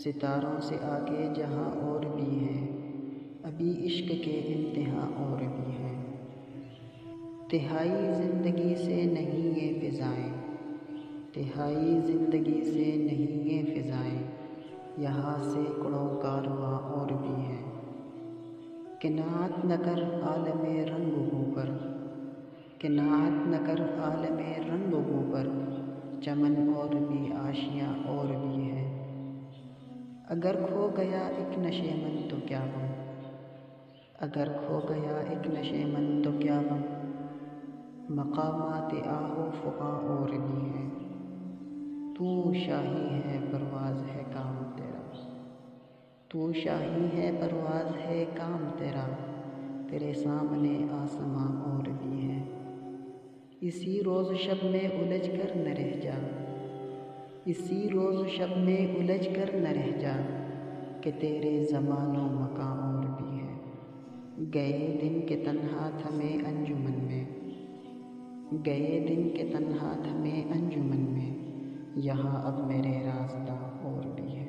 ستاروں سے آگے جہاں اور بھی ہیں، ابھی عشق کے امتحاں اور بھی ہیں۔ تہائی زندگی سے نہیں یہ فضائیں، تہائی زندگی سے نہیں یہ فضائیں، یہاں سینکڑوں کارواں اور بھی ہیں۔ قناعت نہ کر عالم رنگ بو پر، قناعت نہ کر عالم رنگ بو پر، چمن اور بھی آشیاں اور بھی ہیں۔ اگر کھو گیا ایک نشیمن تو کیا غم، اگر کھو گیا ایک نشیمن تو کیا غم، مقامات آہ و فغاں اور بھی ہیں۔ تو شاہی ہے پرواز ہے کام تیرا، تو شاہی ہے پرواز ہے کام تیرا، تیرے سامنے آسماں اور بھی ہے۔ اسی روز شب میں الجھ کر نہ رہ جا، اسی روز شب میں الجھ کر نہ رہ جا، کہ تیرے زمان و مکاں اور بھی ہے۔ گئے دن کے تنہا تھمے انجمن میں، گئے دن کے تنہا تھمے انجمن میں، یہاں اب میرے رازداں اور بھی ہیں۔